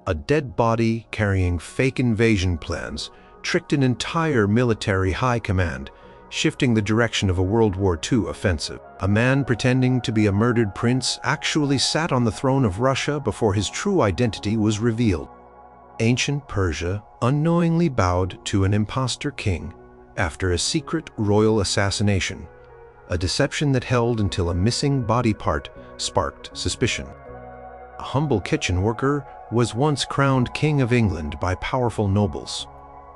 A dead body carrying fake invasion plans tricked an entire military high command, shifting the direction of a World War II offensive. A man pretending to be a murdered prince actually sat on the throne of Russia before his true identity was revealed. Ancient Persia unknowingly bowed to an impostor king after a secret royal assassination, a deception that held until a missing body part sparked suspicion. A humble kitchen worker was once crowned King of England by powerful nobles,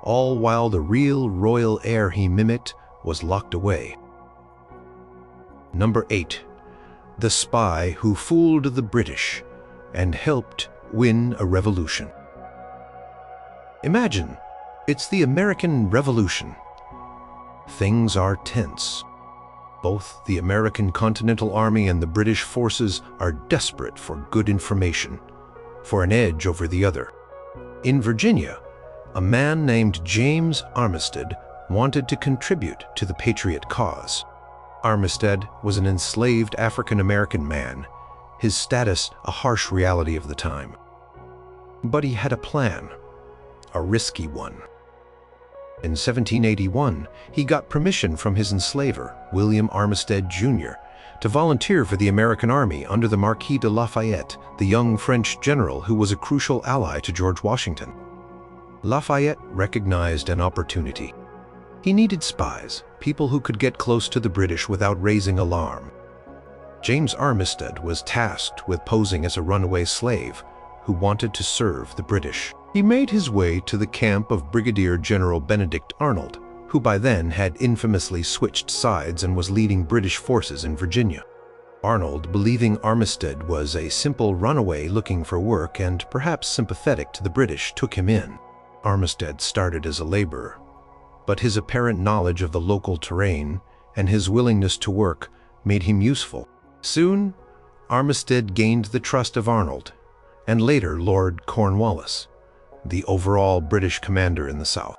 all while the real royal heir he mimicked was locked away. Number 8. The spy who fooled the British and helped win a revolution. Imagine, it's the American Revolution. Things are tense. Both the American Continental Army and the British forces are desperate for good information, for an edge over the other. In Virginia, a man named James Armistead wanted to contribute to the Patriot cause. Armistead was an enslaved African-American man, his status a harsh reality of the time. But he had a plan, a risky one. In 1781, he got permission from his enslaver, William Armistead Jr., to volunteer for the American Army under the Marquis de Lafayette, the young French general who was a crucial ally to George Washington. Lafayette recognized an opportunity. He needed spies, people who could get close to the British without raising alarm. James Armistead was tasked with posing as a runaway slave who wanted to serve the British. He made his way to the camp of Brigadier General Benedict Arnold, who by then had infamously switched sides and was leading British forces in Virginia. Arnold, believing Armistead was a simple runaway looking for work and perhaps sympathetic to the British, took him in. Armistead started as a laborer, but his apparent knowledge of the local terrain and his willingness to work made him useful. Soon, Armistead gained the trust of Arnold, and later Lord Cornwallis, the overall British commander in the South.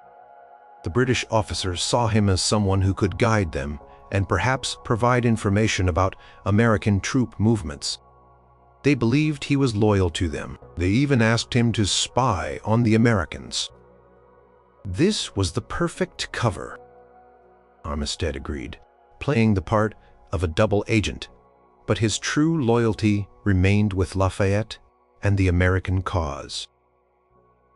The British officers saw him as someone who could guide them and perhaps provide information about American troop movements. They believed he was loyal to them. They even asked him to spy on the Americans. This was the perfect cover. Armistead agreed, playing the part of a double agent, but his true loyalty remained with Lafayette and the American cause.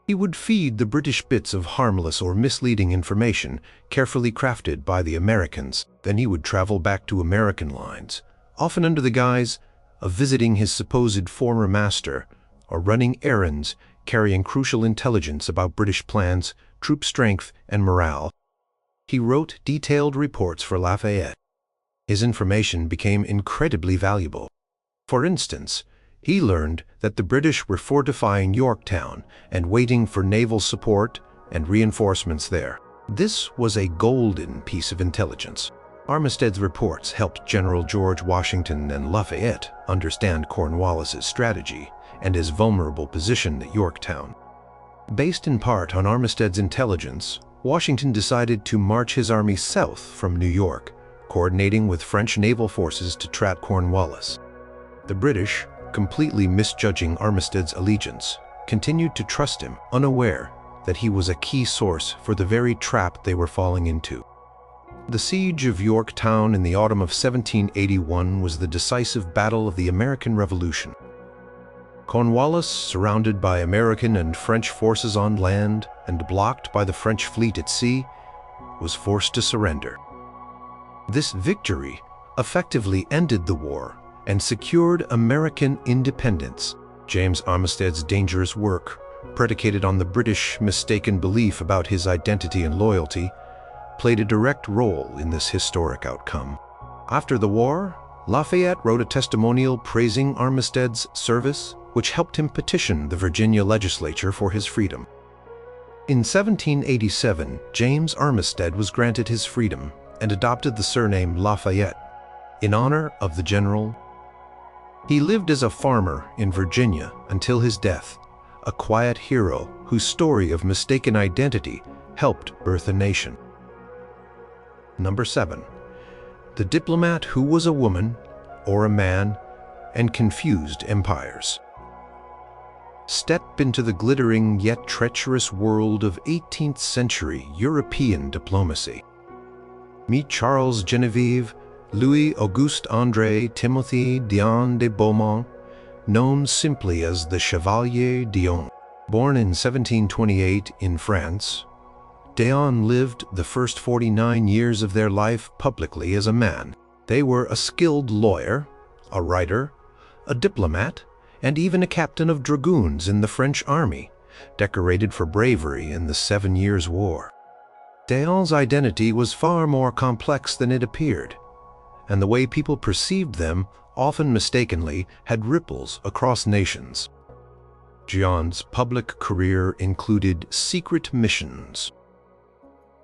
He would feed the British bits of harmless or misleading information carefully crafted by the Americans. Then he would travel back to American lines, often under the guise of visiting his supposed former master or running errands carrying crucial intelligence about British plans, troop strength, and morale. He wrote detailed reports for Lafayette. His information became incredibly valuable. For instance, he learned that the British were fortifying Yorktown and waiting for naval support and reinforcements there. This was a golden piece of intelligence. Armistead's reports helped General George Washington and Lafayette understand Cornwallis's strategy and his vulnerable position at Yorktown. Based in part on Armistead's intelligence, Washington decided to march his army south from New York, coordinating with French naval forces to trap Cornwallis. The British, completely misjudging Armistead's allegiance, continued to trust him, unaware that he was a key source for the very trap they were falling into. The siege of Yorktown in the autumn of 1781 was the decisive battle of the American Revolution. Cornwallis, surrounded by American and French forces on land and blocked by the French fleet at sea, was forced to surrender. This victory effectively ended the war and secured American independence. James Armistead's dangerous work, predicated on the British mistaken belief about his identity and loyalty, played a direct role in this historic outcome. After the war, Lafayette wrote a testimonial praising Armistead's service, which helped him petition the Virginia legislature for his freedom. In 1787, James Armistead was granted his freedom and adopted the surname Lafayette in honor of the general. He lived as a farmer in Virginia until his death, a quiet hero whose story of mistaken identity helped birth a nation. Number 7. The diplomat who was a woman or a man and confused empires. Step into the glittering yet treacherous world of 18th century European diplomacy. Meet Charles Genevieve, Louis Auguste André Timothy Dion de Beaumont, known simply as the Chevalier Dion. Born in 1728 in France, Dion lived the first 49 years of their life publicly as a man. They were a skilled lawyer, a writer, a diplomat, and even a captain of dragoons in the French army, decorated for bravery in the 7 Years' War. Dion's identity was far more complex than it appeared, and the way people perceived them, often mistakenly, had ripples across nations. Dion's public career included secret missions.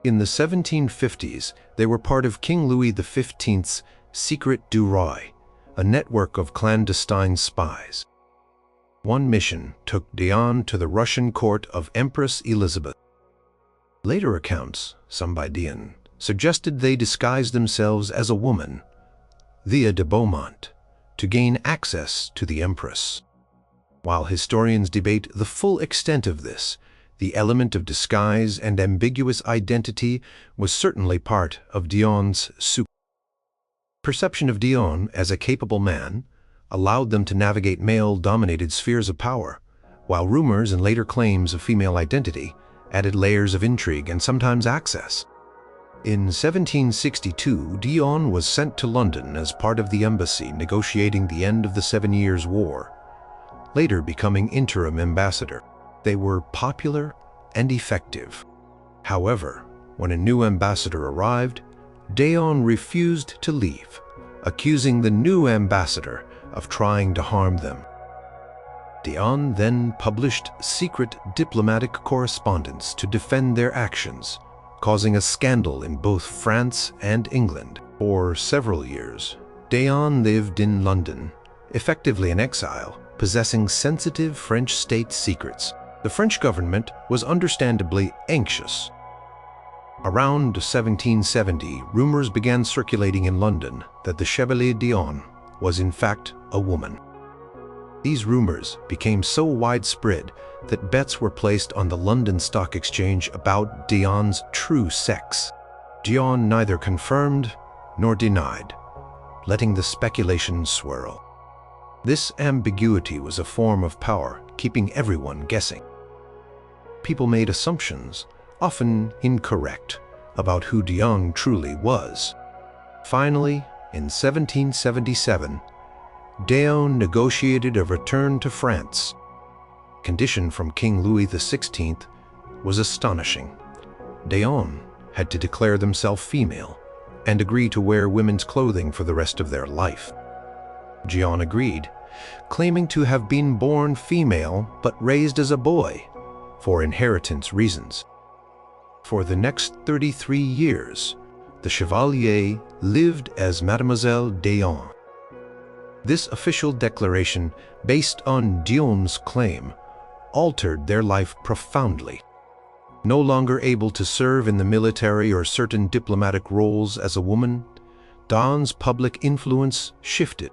In the 1750s, they were part of King Louis XV's Secret du Roi, a network of clandestine spies. One mission took Dion to the Russian court of Empress Elizabeth. Later accounts, some by Dion, suggested they disguised themselves as a woman, Via de Beaumont, to gain access to the Empress. While historians debate the full extent of this, the element of disguise and ambiguous identity was certainly part of Dion's perception of Dion as a capable man allowed them to navigate male-dominated spheres of power, while rumors and later claims of female identity added layers of intrigue and sometimes access. In 1762, Dion was sent to London as part of the embassy negotiating the end of the 7 Years' War, later becoming interim ambassador. They were popular and effective. However, when a new ambassador arrived, Dion refused to leave, accusing the new ambassador of trying to harm them. Dion then published secret diplomatic correspondence to defend their actions, causing a scandal in both France and England. For several years, Dion lived in London, effectively in exile, possessing sensitive French state secrets. The French government was understandably anxious. Around 1770, rumors began circulating in London that the Chevalier Dion was in fact a woman. These rumors became so widespread that bets were placed on the London Stock Exchange about Dion's true sex. Dion neither confirmed nor denied, letting the speculation swirl. This ambiguity was a form of power, keeping everyone guessing. People made assumptions, often incorrect, about who Dion truly was. Finally, in 1777, Dion negotiated a return to France. Condition from King Louis XVI was astonishing. Dion had to declare themselves female and agree to wear women's clothing for the rest of their life. Dion agreed, claiming to have been born female but raised as a boy for inheritance reasons. For the next 33 years, the Chevalier lived as Mademoiselle Dion. This official declaration, based on Dion's claim, altered their life profoundly. No longer able to serve in the military or certain diplomatic roles as a woman, Dion's public influence shifted.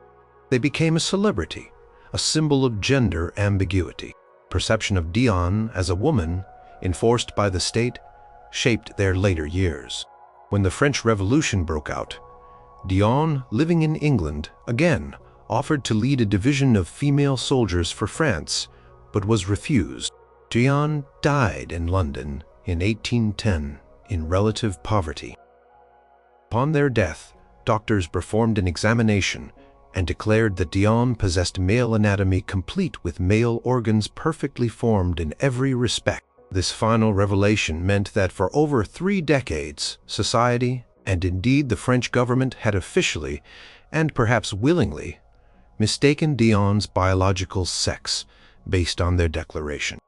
They became a celebrity, a symbol of gender ambiguity. Perception of Dion as a woman, enforced by the state, shaped their later years. When the French Revolution broke out, Dion, living in England, again offered to lead a division of female soldiers for France, but was refused. Dion died in London in 1810 in relative poverty. Upon their death, doctors performed an examination and declared that Dion possessed male anatomy complete with male organs perfectly formed in every respect. This final revelation meant that for over 3 decades, society, and indeed the French government, had officially, and perhaps willingly, mistaken Dion's biological sex based on their declaration.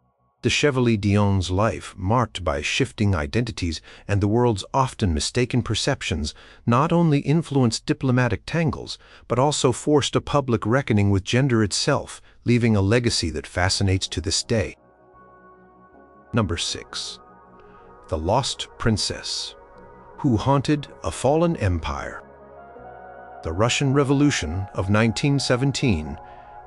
The Chevalier Dion's life, marked by shifting identities and the world's often mistaken perceptions, not only influenced diplomatic tangles, but also forced a public reckoning with gender itself, leaving a legacy that fascinates to this day. Number 6. The Lost Princess, who haunted a fallen empire. The Russian Revolution of 1917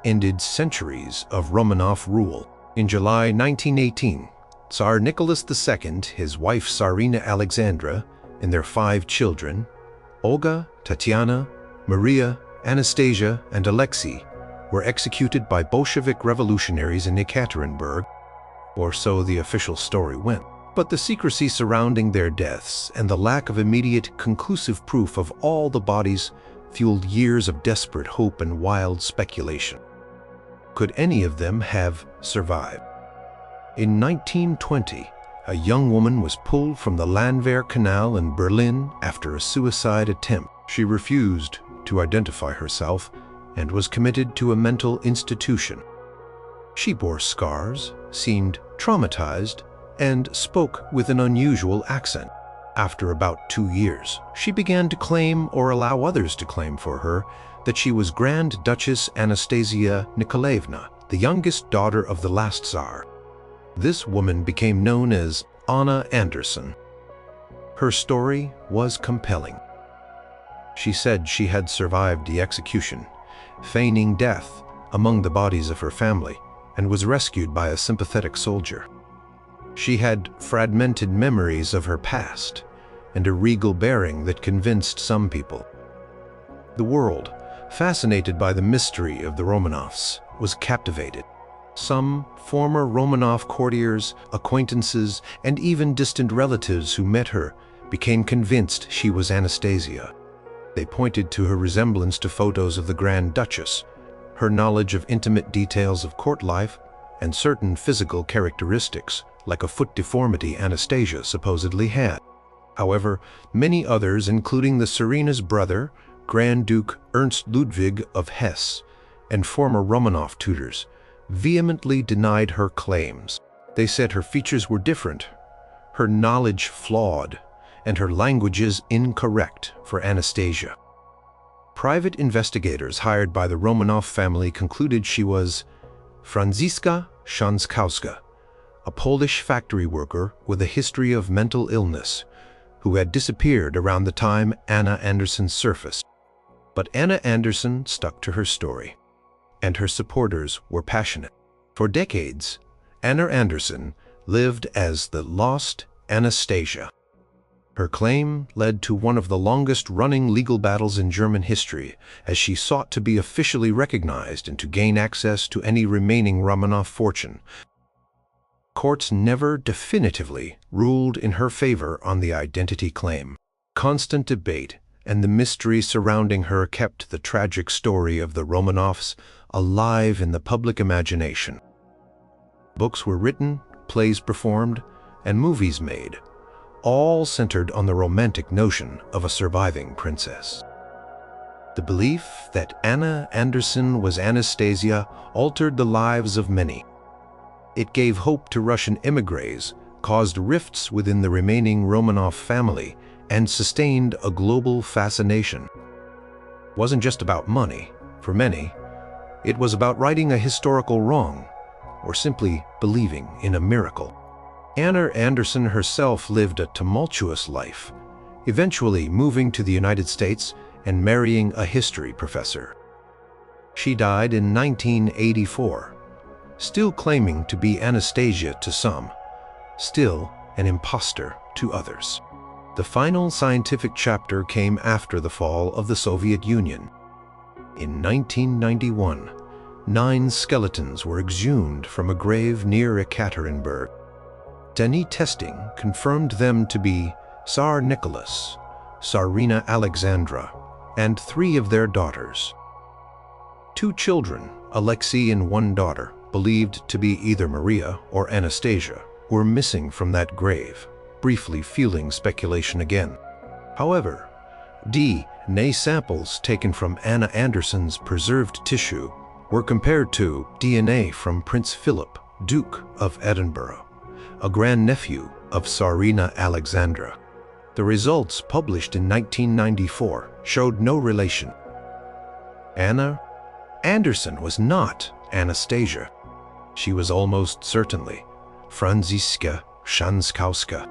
ended centuries of Romanov rule. In July 1918, Tsar Nicholas II, his wife Tsarina Alexandra, and their 5 children, Olga, Tatiana, Maria, Anastasia, and Alexei, were executed by Bolshevik revolutionaries in Ekaterinburg, or so the official story went. But the secrecy surrounding their deaths and the lack of immediate, conclusive proof of all the bodies fueled years of desperate hope and wild speculation. Could any of them have survived? In 1920, a young woman was pulled from the Landwehr Canal in Berlin after a suicide attempt. She refused to identify herself and was committed to a mental institution. She bore scars, seemed traumatized, and spoke with an unusual accent. After about 2 years, she began to claim, or allow others to claim for her, that she was Grand Duchess Anastasia Nikolaevna, the youngest daughter of the last Tsar. This woman became known as Anna Anderson. Her story was compelling. She said she had survived the execution, feigning death among the bodies of her family, and was rescued by a sympathetic soldier. She had fragmented memories of her past and a regal bearing that convinced some people. The world, fascinated by the mystery of the Romanovs, was captivated. Some former Romanov courtiers, acquaintances, and even distant relatives who met her became convinced she was Anastasia. They pointed to her resemblance to photos of the Grand Duchess, her knowledge of intimate details of court life, and certain physical characteristics, like a foot deformity Anastasia supposedly had. However, many others, including the Tsarina's brother, Grand Duke Ernst Ludwig of Hesse, and former Romanov tutors, vehemently denied her claims. They said her features were different, her knowledge flawed, and her languages incorrect for Anastasia. Private investigators hired by the Romanov family concluded she was Franziska Szankowska, a Polish factory worker with a history of mental illness, who had disappeared around the time Anna Anderson surfaced. But Anna Anderson stuck to her story, and her supporters were passionate. For decades, Anna Anderson lived as the lost Anastasia. Her claim led to one of the longest-running legal battles in German history, as she sought to be officially recognized and to gain access to any remaining Romanov fortune. Courts never definitively ruled in her favor on the identity claim. Constant debate and the mystery surrounding her kept the tragic story of the Romanovs alive in the public imagination. Books were written, plays performed, and movies made, all centered on the romantic notion of a surviving princess. The belief that Anna Anderson was Anastasia altered the lives of many. It gave hope to Russian émigrés, caused rifts within the remaining Romanov family, and sustained a global fascination. It wasn't just about money, for many. It was about righting a historical wrong, or simply believing in a miracle. Anna Anderson herself lived a tumultuous life, eventually moving to the United States and marrying a history professor. She died in 1984, still claiming to be Anastasia to some, still an imposter to others. The final scientific chapter came after the fall of the Soviet Union. In 1991, 9 skeletons were exhumed from a grave near Ekaterinburg. DNA testing confirmed them to be Tsar Nicholas, Tsarina Alexandra, and 3 of their daughters. 2 children, Alexei and 1 daughter, believed to be either Maria or Anastasia, were missing from that grave, briefly fueling speculation again. However, DNA samples taken from Anna Anderson's preserved tissue were compared to DNA from Prince Philip, Duke of Edinburgh, a grandnephew of Tsarina Alexandra. The results, published in 1994, showed no relation. Anna Anderson was not Anastasia. She was almost certainly Franziska Szankowska.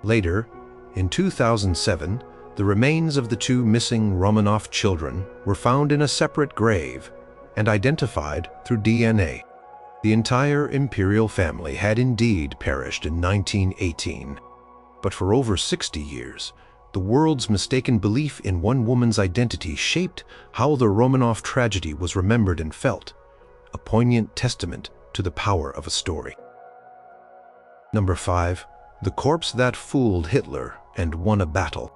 Later, in 2007, the remains of the 2 missing Romanov children were found in a separate grave and identified through DNA. The entire imperial family had indeed perished in 1918. But for over 60 years, the world's mistaken belief in one woman's identity shaped how the Romanov tragedy was remembered and felt, a poignant testament to the power of a story. Number 5. The corpse that fooled Hitler and won a battle.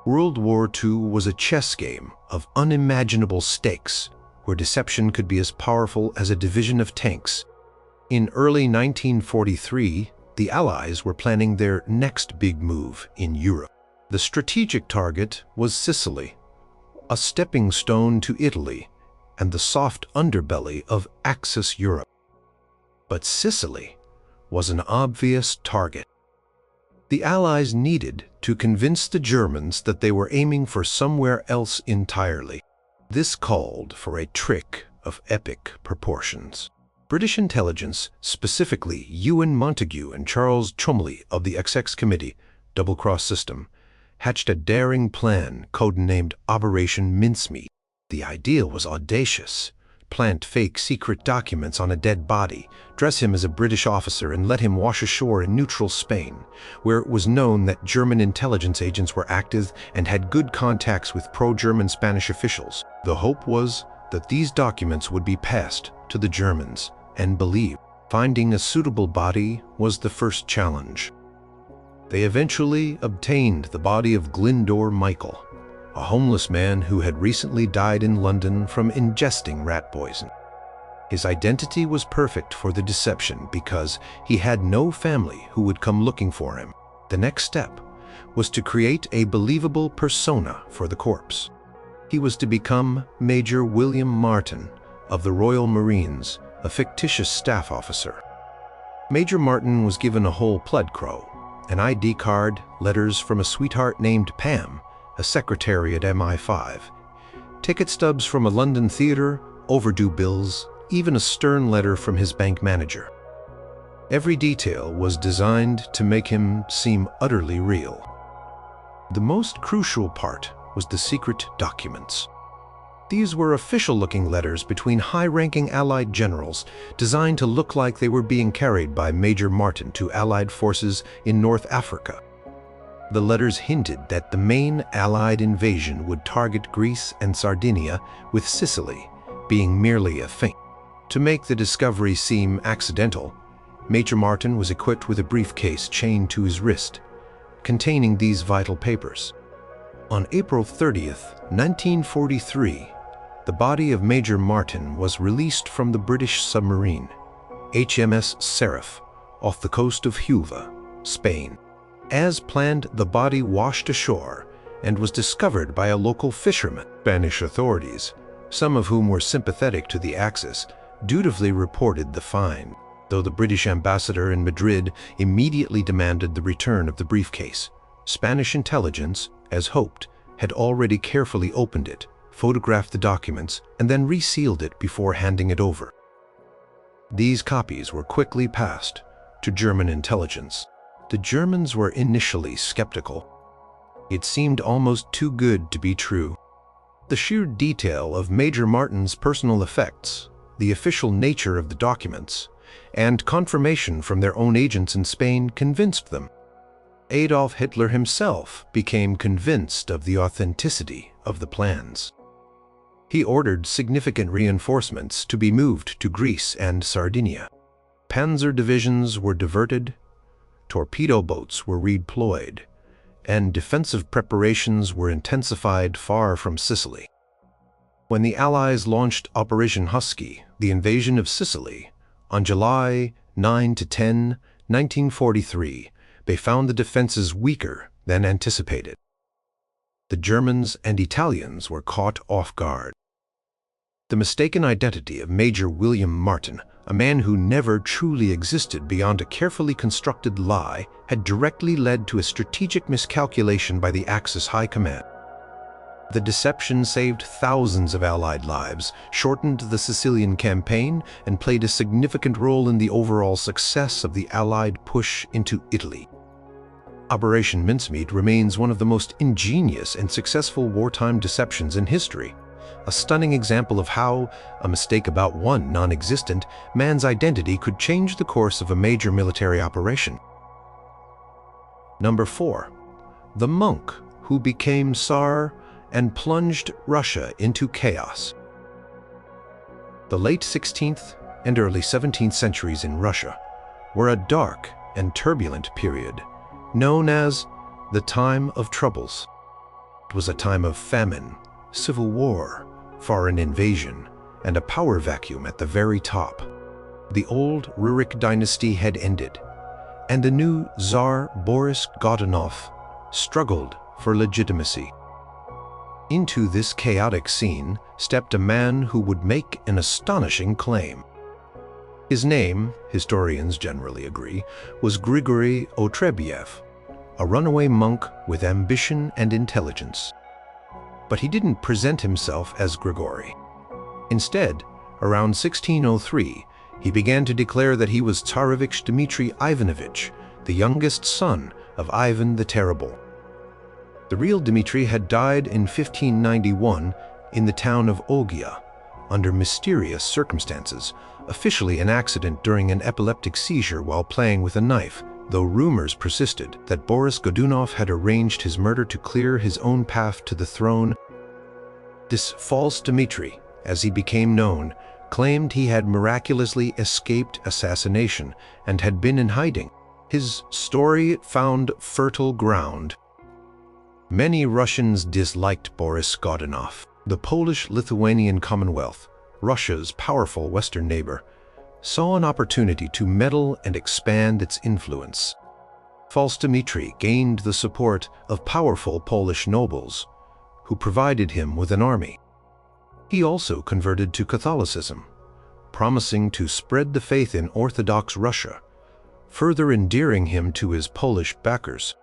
World War II was a chess game of unimaginable stakes, where deception could be as powerful as a division of tanks. In early 1943, the Allies were planning their next big move in Europe. The strategic target was Sicily, a stepping stone to Italy and the soft underbelly of Axis Europe. But Sicily was an obvious target. The Allies needed to convince the Germans that they were aiming for somewhere else entirely. This called for a trick of epic proportions. British intelligence, specifically Ewan Montagu and Charles Cholmondeley of the XX Committee, double-cross system, hatched a daring plan codenamed Operation Mincemeat. The idea was audacious. Plant fake secret documents on a dead body, dress him as a British officer, and let him wash ashore in neutral Spain, where it was known that German intelligence agents were active and had good contacts with pro-German Spanish officials. The hope was that these documents would be passed to the Germans and believed. Finding a suitable body was the first challenge. They eventually obtained the body of Glyndor Michael, a homeless man who had recently died in London from ingesting rat poison. His identity was perfect for the deception because he had no family who would come looking for him. The next step was to create a believable persona for the corpse. He was to become Major William Martin of the Royal Marines, a fictitious staff officer. Major Martin was given a whole pled crow, an ID card, letters from a sweetheart named Pam, a secretary at MI5, ticket stubs from a London theater, overdue bills, even a stern letter from his bank manager. Every detail was designed to make him seem utterly real. The most crucial part was the secret documents. These were official-looking letters between high-ranking Allied generals designed to look like they were being carried by Major Martin to Allied forces in North Africa. The letters hinted that the main Allied invasion would target Greece and Sardinia, with Sicily being merely a feint. To make the discovery seem accidental, Major Martin was equipped with a briefcase chained to his wrist, containing these vital papers. On April 30th, 1943, the body of Major Martin was released from the British submarine, HMS Seraph, off the coast of Huelva, Spain. As planned, the body washed ashore and was discovered by a local fisherman. Spanish authorities, some of whom were sympathetic to the Axis, dutifully reported the find, though the British ambassador in Madrid immediately demanded the return of the briefcase. Spanish intelligence, as hoped, had already carefully opened it, photographed the documents, and then resealed it before handing it over. These copies were quickly passed to German intelligence. The Germans were initially skeptical. It seemed almost too good to be true. The sheer detail of Major Martin's personal effects, the official nature of the documents, and confirmation from their own agents in Spain convinced them. Adolf Hitler himself became convinced of the authenticity of the plans. He ordered significant reinforcements to be moved to Greece and Sardinia. Panzer divisions were diverted, torpedo boats were redeployed, and defensive preparations were intensified far from Sicily. When the Allies launched Operation Husky, the invasion of Sicily, on July 9 to 10, 1943, they found the defenses weaker than anticipated. The Germans and Italians were caught off guard. The mistaken identity of Major William Martin, a man who never truly existed beyond a carefully constructed lie, had directly led to a strategic miscalculation by the Axis High Command. The deception saved thousands of Allied lives, shortened the Sicilian campaign, and played a significant role in the overall success of the Allied push into Italy. Operation Mincemeat remains one of the most ingenious and successful wartime deceptions in history. a stunning example of how a mistake about one non-existent man's identity could change the course of a major military operation. Number 4. The monk who became Tsar and plunged Russia into chaos. The late 16th and early 17th centuries in Russia were a dark and turbulent period, known as the Time of Troubles. It was a time of famine, civil war, foreign invasion, and a power vacuum at the very top. The old Rurik dynasty had ended, and the new Tsar Boris Godunov struggled for legitimacy. Into this chaotic scene stepped a man who would make an astonishing claim. His name, historians generally agree, was Grigory Otrembiev, a runaway monk with ambition and intelligence. But he didn't present himself as Grigory. Instead, around 1603, he began to declare that he was Tsarevich Dmitry Ivanovich, the youngest son of Ivan the Terrible. The real Dmitry had died in 1591 in the town of Olgia, under mysterious circumstances, officially an accident during an epileptic seizure while playing with a knife, though rumors persisted that Boris Godunov had arranged his murder to clear his own path to the throne. This false Dmitry, as he became known, claimed he had miraculously escaped assassination and had been in hiding. His story found fertile ground. Many Russians disliked Boris Godunov. The Polish-Lithuanian Commonwealth, Russia's powerful western neighbor, saw an opportunity to meddle and expand its influence. False Dmitry gained the support of powerful Polish nobles, who provided him with an army. He also converted to Catholicism, promising to spread the faith in Orthodox Russia, further endearing him to his Polish backers.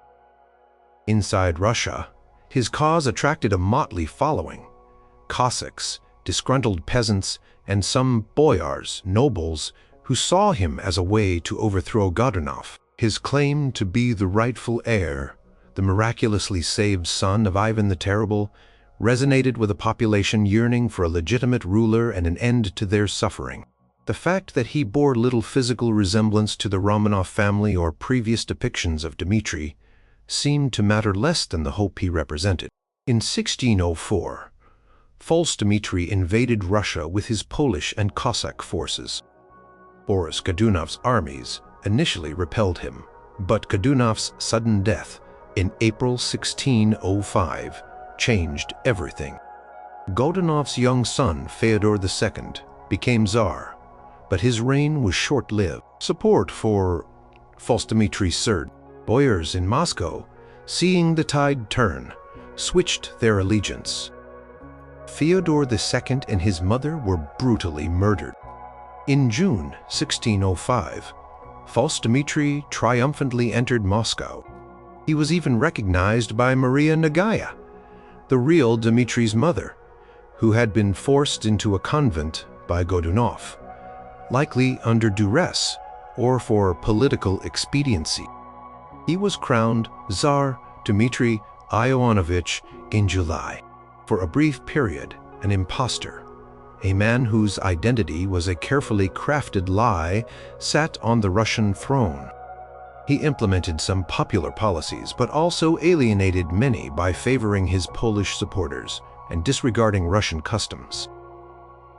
Inside Russia, his cause attracted a motley following: Cossacks, disgruntled peasants, and some boyars, nobles, who saw him as a way to overthrow Godunov. His claim to be the rightful heir, the miraculously saved son of Ivan the Terrible, resonated with a population yearning for a legitimate ruler and an end to their suffering. The fact that he bore little physical resemblance to the Romanov family or previous depictions of Dmitry seemed to matter less than the hope he represented. In 1604, false Dmitry invaded Russia with his Polish and Cossack forces. Boris Godunov's armies initially repelled him, but Godunov's sudden death in April 1605 changed everything. Godunov's young son, Fyodor II, became Tsar, but his reign was short-lived. Support for false Dmitry surged. Boyars in Moscow, seeing the tide turn, switched their allegiance. Fyodor II and his mother were brutally murdered. In June 1605, false Dmitry triumphantly entered Moscow. He was even recognized by Maria Nagaya, the real Dmitry's mother, who had been forced into a convent by Godunov, likely under duress or for political expediency. He was crowned Tsar Dmitry Ioannovich in July. For a brief period, an impostor, a man whose identity was a carefully crafted lie, sat on the Russian throne. He implemented some popular policies, but also alienated many by favoring his Polish supporters and disregarding Russian customs.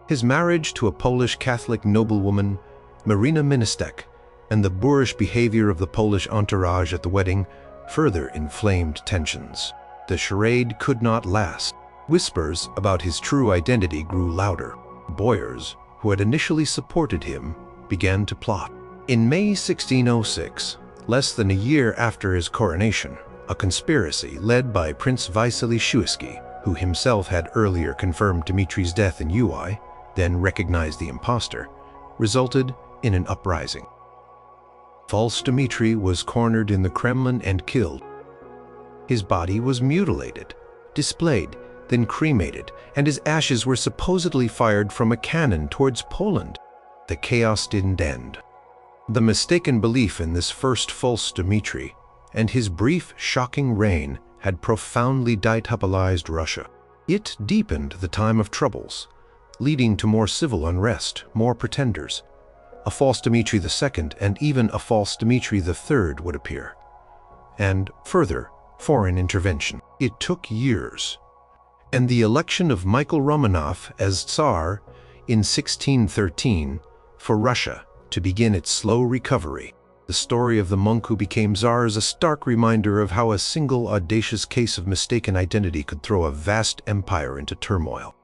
His marriage to a Polish Catholic noblewoman, Marina Ministek, and the boorish behavior of the Polish entourage at the wedding further inflamed tensions. The charade could not last. Whispers about his true identity grew louder. Boyars, who had initially supported him, began to plot. In May 1606, less than a year after his coronation, a conspiracy led by Prince Vasily Shuisky, who himself had earlier confirmed Dmitry's death in Ui, then recognized the impostor, resulted in an uprising. False Dmitry was cornered in the Kremlin and killed. His body was mutilated, displayed, then cremated, and his ashes were supposedly fired from a cannon towards Poland. The chaos didn't end. The mistaken belief in this first false Dmitry and his brief, shocking reign had profoundly destabilized Russia. It deepened the time of troubles, leading to more civil unrest, more pretenders. A false Dmitri II and even a false Dmitri III would appear. And further, foreign intervention. It took years. And the election of Michael Romanov as Tsar in 1613 for Russia to begin its slow recovery. The story of the monk who became Tsar is a stark reminder of how a single audacious case of mistaken identity could throw a vast empire into turmoil.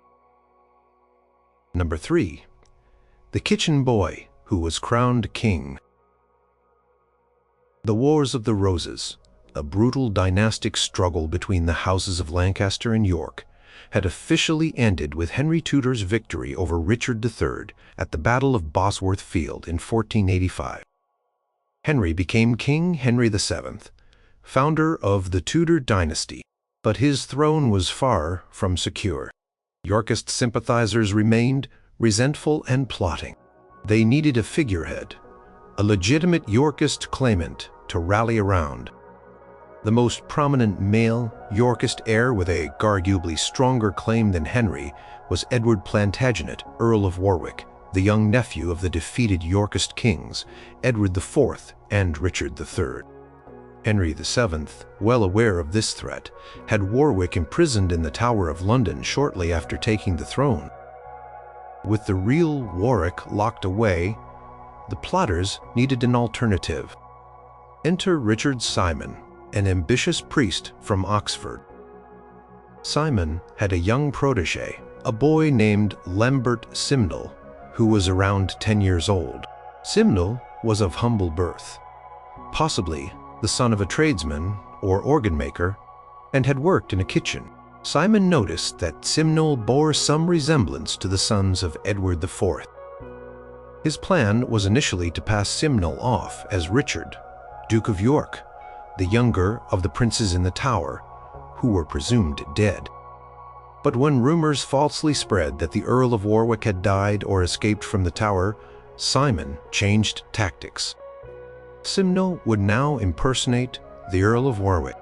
Number 3. The kitchen boy who was crowned king. The Wars of the Roses, a brutal dynastic struggle between the houses of Lancaster and York, had officially ended with Henry Tudor's victory over Richard III at the Battle of Bosworth Field in 1485. Henry became King Henry VII, founder of the Tudor dynasty, but his throne was far from secure. Yorkist sympathizers remained resentful and plotting. They needed a figurehead, a legitimate Yorkist claimant to rally around. The most prominent male Yorkist heir with a arguably stronger claim than Henry was Edward Plantagenet, Earl of Warwick, the young nephew of the defeated Yorkist kings, Edward IV and Richard III. Henry VII, well aware of this threat, had Warwick imprisoned in the Tower of London shortly after taking the throne. With the real Warwick locked away, the plotters needed an alternative. Enter Richard Simon, an ambitious priest from Oxford. Simon had a young protege, a boy named Lambert Simnel, who was around 10 years old. Simnel was of humble birth, possibly the son of a tradesman or organ maker, and had worked in a kitchen. Simon noticed that Simnel bore some resemblance to the sons of Edward IV. His plan was initially to pass Simnel off as Richard, Duke of York, the younger of the princes in the Tower, who were presumed dead. But when rumors falsely spread that the Earl of Warwick had died or escaped from the Tower, Simon changed tactics. Simnel would now impersonate the Earl of Warwick.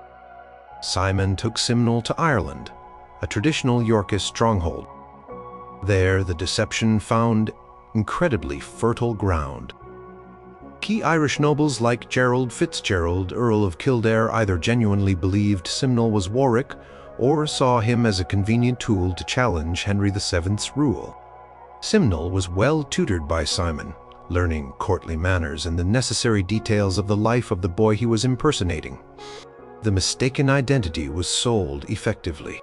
Simon took Simnel to Ireland, a traditional Yorkist stronghold. There, the deception found incredibly fertile ground. Key Irish nobles like Gerald Fitzgerald, Earl of Kildare, either genuinely believed Simnel was Warwick or saw him as a convenient tool to challenge Henry VII's rule. Simnel was well tutored by Simon, learning courtly manners and the necessary details of the life of the boy he was impersonating. The mistaken identity was sold effectively.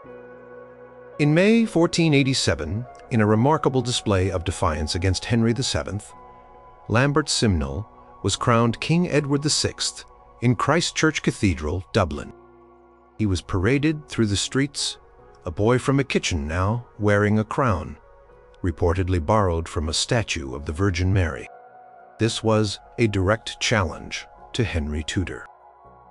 In May 1487, in a remarkable display of defiance against Henry VII, Lambert Simnel was crowned King Edward VI in Christ Church Cathedral, Dublin. He was paraded through the streets, a boy from a kitchen now wearing a crown, reportedly borrowed from a statue of the Virgin Mary. This was a direct challenge to Henry Tudor.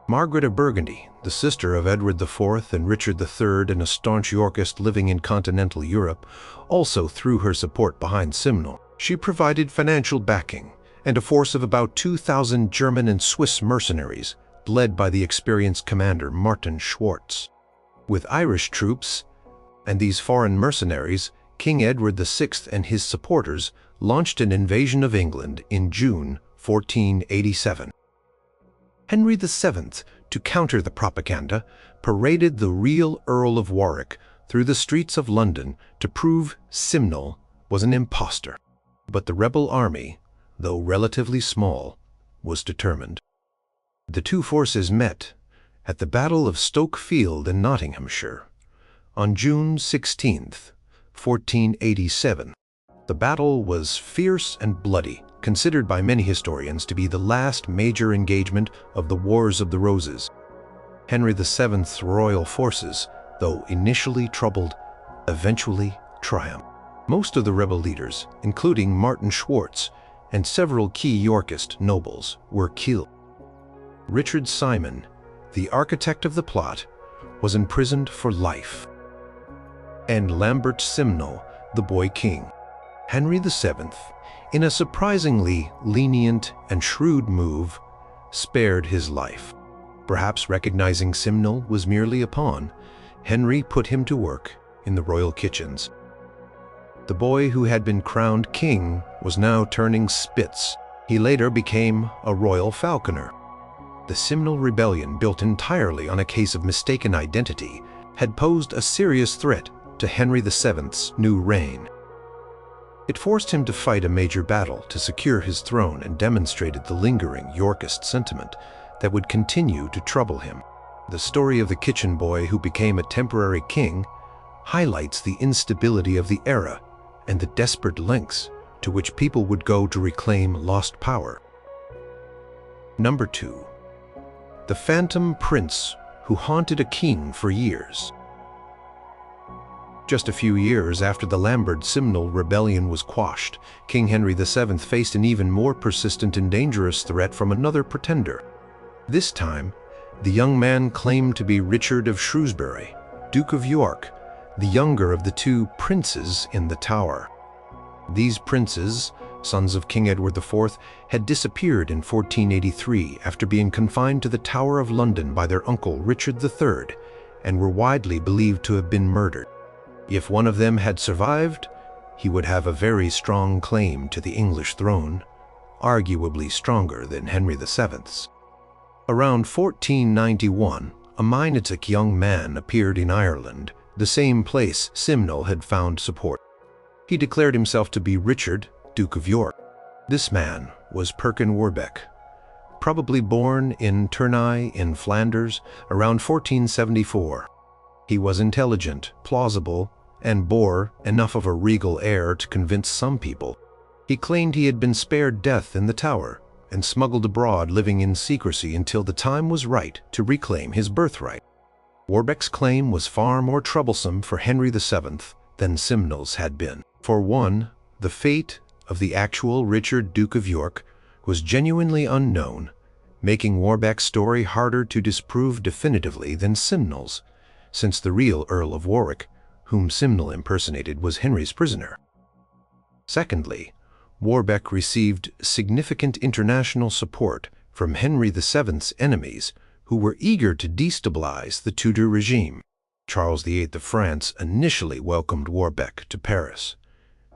Margaret of Burgundy, the sister of Edward IV and Richard III and a staunch Yorkist living in continental Europe, also threw her support behind Simnel. She provided financial backing and a force of about 2,000 German and Swiss mercenaries, led by the experienced commander Martin Schwartz. With Irish troops and these foreign mercenaries, King Edward VI and his supporters launched an invasion of England in June 1487. Henry VII, to counter the propaganda, paraded the real Earl of Warwick through the streets of London to prove Simnel was an impostor. But the rebel army, though relatively small, was determined. The two forces met at the Battle of Stoke Field in Nottinghamshire on June 16, 1487. The battle was fierce and bloody, considered by many historians to be the last major engagement of the Wars of the Roses. Henry VII's royal forces, though initially troubled, eventually triumphed. Most of the rebel leaders, including Martin Schwartz and several key Yorkist nobles, were killed. Richard Simon, the architect of the plot, was imprisoned for life. And Lambert Simnel, the boy king. Henry VII, in a surprisingly lenient and shrewd move, spared his life. Perhaps recognizing Simnel was merely a pawn, Henry put him to work in the royal kitchens. The boy who had been crowned king was now turning spitz. He later became a royal falconer. The Simnel Rebellion, built entirely on a case of mistaken identity, had posed a serious threat to Henry VII's new reign. It forced him to fight a major battle to secure his throne and demonstrated the lingering Yorkist sentiment that would continue to trouble him. The story of the kitchen boy who became a temporary king highlights the instability of the era and the desperate lengths to which people would go to reclaim lost power. Number 2. The Phantom Prince who haunted a king for years. Just a few years after the Lambert-Simnel Rebellion was quashed, King Henry VII faced an even more persistent and dangerous threat from another pretender. This time, the young man claimed to be Richard of Shrewsbury, Duke of York, the younger of the two princes in the Tower. These princes, sons of King Edward IV, had disappeared in 1483 after being confined to the Tower of London by their uncle Richard III, and were widely believed to have been murdered. If one of them had survived, he would have a very strong claim to the English throne, arguably stronger than Henry VII's. Around 1491, a Minotic young man appeared in Ireland, the same place Simnel had found support. He declared himself to be Richard, Duke of York. This man was Perkin Warbeck, probably born in Tournai in Flanders around 1474. He was intelligent, plausible, and bore enough of a regal air to convince some people. He claimed he had been spared death in the Tower and smuggled abroad, living in secrecy until the time was right to reclaim his birthright. Warbeck's claim was far more troublesome for Henry VII than Simnel's had been. For one, the fate of the actual Richard, Duke of York, was genuinely unknown, making Warbeck's story harder to disprove definitively than Simnel's, since the real Earl of Warwick, whom Simnel impersonated, was Henry's prisoner. Secondly, Warbeck received significant international support from Henry VII's enemies, who were eager to destabilize the Tudor regime. Charles VIII of France initially welcomed Warbeck to Paris,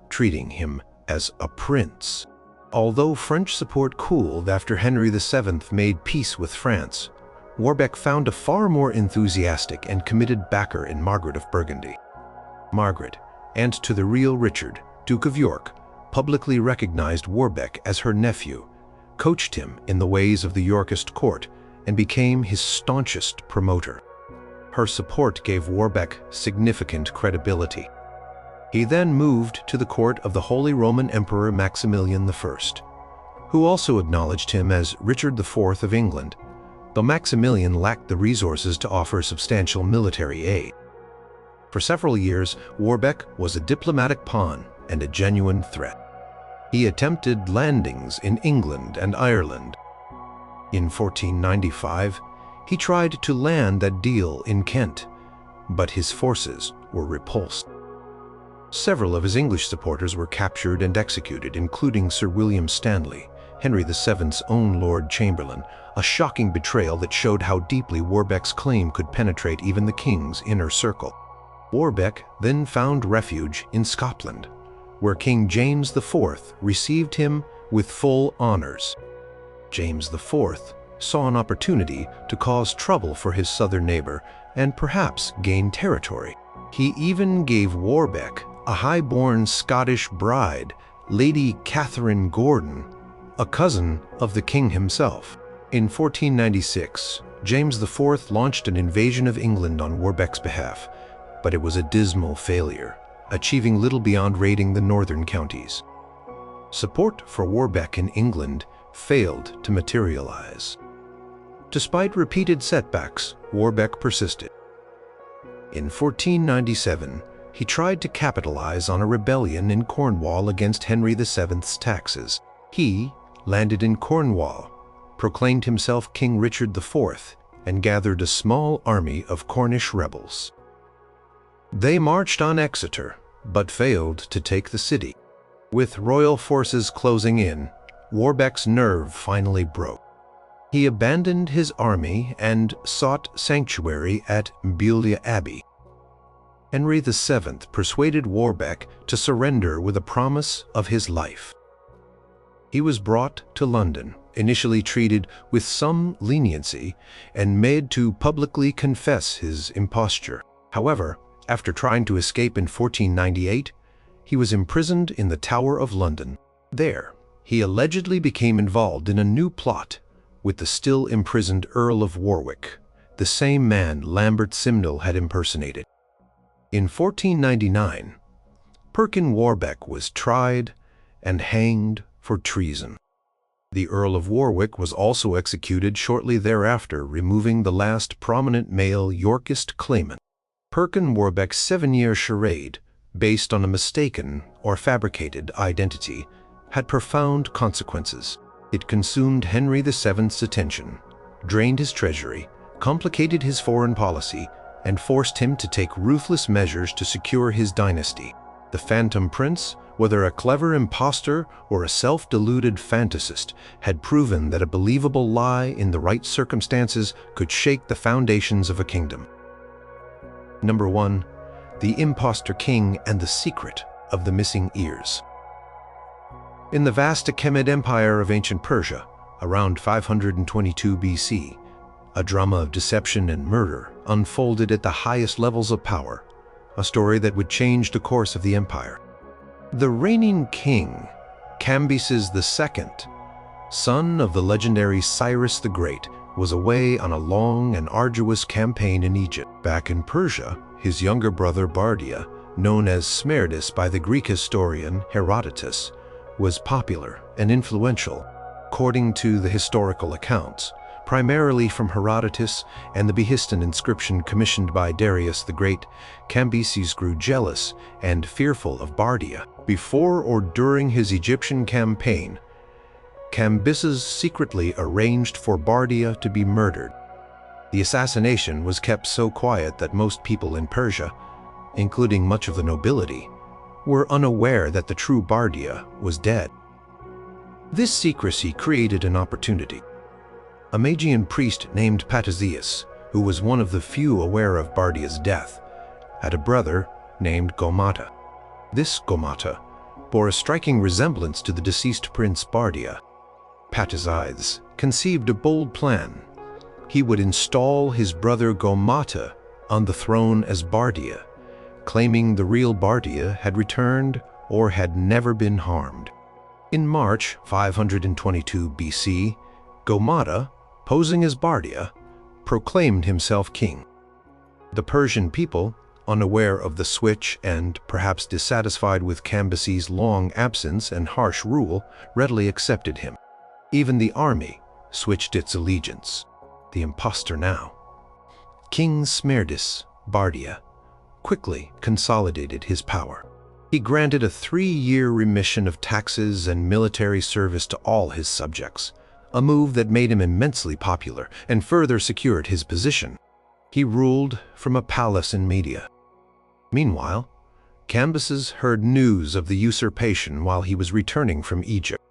treating him as a prince. Although French support cooled after Henry VII made peace with France, Warbeck found a far more enthusiastic and committed backer in Margaret of Burgundy. Margaret, and to the real Richard, Duke of York, publicly recognized Warbeck as her nephew, coached him in the ways of the Yorkist court, and became his staunchest promoter. Her support gave Warbeck significant credibility. He then moved to the court of the Holy Roman Emperor Maximilian I, who also acknowledged him as Richard IV of England, though Maximilian lacked the resources to offer substantial military aid. For several years, Warbeck was a diplomatic pawn and a genuine threat. He attempted landings in England and Ireland. In 1495, he tried to land at Deal in Kent, but his forces were repulsed. Several of his English supporters were captured and executed, including Sir William Stanley, Henry VII's own Lord Chamberlain, a shocking betrayal that showed how deeply Warbeck's claim could penetrate even the king's inner circle. Warbeck then found refuge in Scotland, where King James IV received him with full honors. James IV saw an opportunity to cause trouble for his southern neighbor and perhaps gain territory. He even gave Warbeck a high-born Scottish bride, Lady Catherine Gordon, a cousin of the king himself. In 1496, James IV launched an invasion of England on Warbeck's behalf, but it was a dismal failure, achieving little beyond raiding the northern counties. Support for Warbeck in England failed to materialize. Despite repeated setbacks, Warbeck persisted. In 1497, he tried to capitalize on a rebellion in Cornwall against Henry VII's taxes. He landed in Cornwall, proclaimed himself King Richard IV, and gathered a small army of Cornish rebels. They marched on Exeter, but failed to take the city. With royal forces closing in, Warbeck's nerve finally broke. He abandoned his army and sought sanctuary at Beaulieu Abbey. Henry VII persuaded Warbeck to surrender with a promise of his life. He was brought to London, initially treated with some leniency, and made to publicly confess his imposture. However, after trying to escape in 1498, he was imprisoned in the Tower of London. There, he allegedly became involved in a new plot with the still imprisoned Earl of Warwick, the same man Lambert Simnel had impersonated. In 1499, Perkin Warbeck was tried and hanged for treason. The Earl of Warwick was also executed shortly thereafter, removing the last prominent male Yorkist claimant. Perkin Warbeck's 7-year charade, based on a mistaken or fabricated identity, had profound consequences. It consumed Henry VII's attention, drained his treasury, complicated his foreign policy, and forced him to take ruthless measures to secure his dynasty. The Phantom Prince, whether a clever impostor or a self-deluded fantasist, had proven that a believable lie in the right circumstances could shake the foundations of a kingdom. Number 1. The Impostor King and the Secret of the Missing Ears. In the vast Achaemenid Empire of Ancient Persia, around 522 BC, a drama of deception and murder unfolded at the highest levels of power, a story that would change the course of the empire. The reigning king, Cambyses II, son of the legendary Cyrus the Great, was away on a long and arduous campaign in Egypt. Back in Persia, his younger brother Bardia, known as Smerdis by the Greek historian Herodotus, was popular and influential. According to the historical accounts, primarily from Herodotus and the Behistun inscription commissioned by Darius the Great, Cambyses grew jealous and fearful of Bardia. Before or during his Egyptian campaign, Cambyses secretly arranged for Bardia to be murdered. The assassination was kept so quiet that most people in Persia, including much of the nobility, were unaware that the true Bardia was dead. This secrecy created an opportunity. A Magian priest named Patazias, who was one of the few aware of Bardia's death, had a brother named Gomata. This Gomata bore a striking resemblance to the deceased prince Bardia. Patazias conceived a bold plan. He would install his brother Gomata on the throne as Bardia, claiming the real Bardia had returned or had never been harmed. In March 522 BC, Gomata, posing as Bardia, proclaimed himself king. The Persian people, unaware of the switch and perhaps dissatisfied with Cambyses' long absence and harsh rule, readily accepted him. Even the army switched its allegiance. The impostor now, King Smerdis, Bardia, quickly consolidated his power. He granted a 3-year remission of taxes and military service to all his subjects, a move that made him immensely popular and further secured his position. He ruled from a palace in Media. Meanwhile, Cambyses heard news of the usurpation while he was returning from Egypt.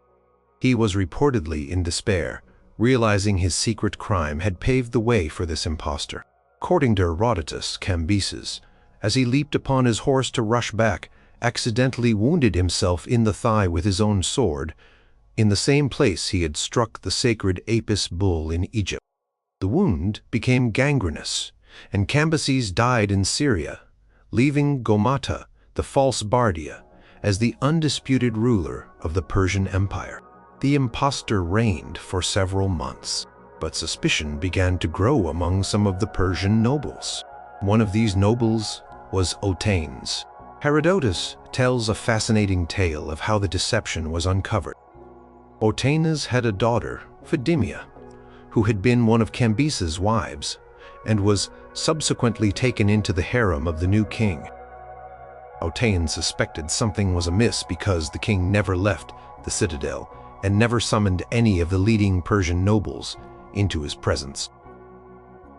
He was reportedly in despair, realizing his secret crime had paved the way for this impostor. According to Herodotus, Cambyses, as he leaped upon his horse to rush back, accidentally wounded himself in the thigh with his own sword, in the same place he had struck the sacred Apis bull in Egypt. The wound became gangrenous, and Cambyses died in Syria, leaving Gomata, the false Bardia, as the undisputed ruler of the Persian Empire. The impostor reigned for several months, but suspicion began to grow among some of the Persian nobles. One of these nobles was Otanes. Herodotus tells a fascinating tale of how the deception was uncovered. Otanes had a daughter, Phidimia, who had been one of Cambyses' wives and was subsequently taken into the harem of the new king. Otanes suspected something was amiss because the king never left the citadel and never summoned any of the leading Persian nobles into his presence.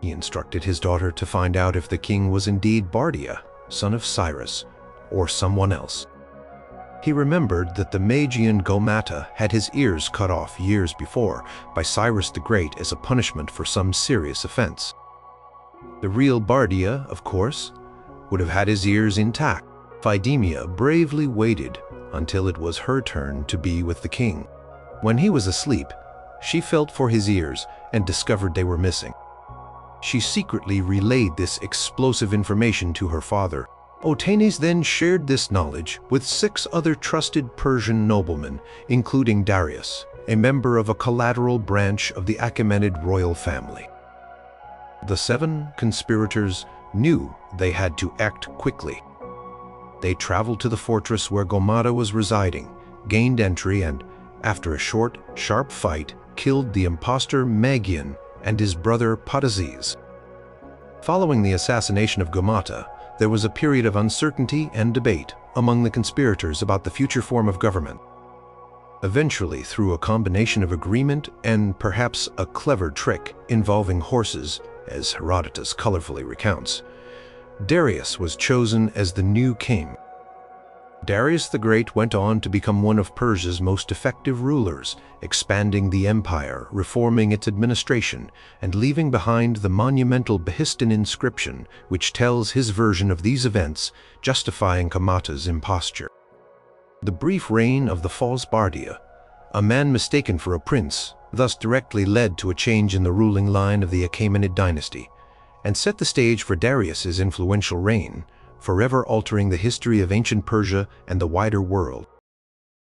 He instructed his daughter to find out if the king was indeed Bardia, son of Cyrus, or someone else. He remembered that the Magian Gomata had his ears cut off years before by Cyrus the Great as a punishment for some serious offense. The real Bardia, of course, would have had his ears intact. Phidemia bravely waited until it was her turn to be with the king. When he was asleep, she felt for his ears and discovered they were missing. She secretly relayed this explosive information to her father. Otanes then shared this knowledge with 6 other trusted Persian noblemen, including Darius, a member of a collateral branch of the Achaemenid royal family. The 7 conspirators knew they had to act quickly. They traveled to the fortress where Gaumata was residing, gained entry, and, after a short, sharp fight, killed the impostor Magian and his brother Patazes. Following the assassination of Gaumata, there was a period of uncertainty and debate among the conspirators about the future form of government. Eventually, through a combination of agreement and perhaps a clever trick involving horses, as Herodotus colorfully recounts, Darius was chosen as the new king. Darius the Great went on to become one of Persia's most effective rulers, expanding the empire, reforming its administration, and leaving behind the monumental Behistun inscription, which tells his version of these events, justifying Gaumata's imposture. The brief reign of the false Bardia, a man mistaken for a prince, thus directly led to a change in the ruling line of the Achaemenid dynasty, and set the stage for Darius's influential reign, forever altering the history of ancient Persia and the wider world.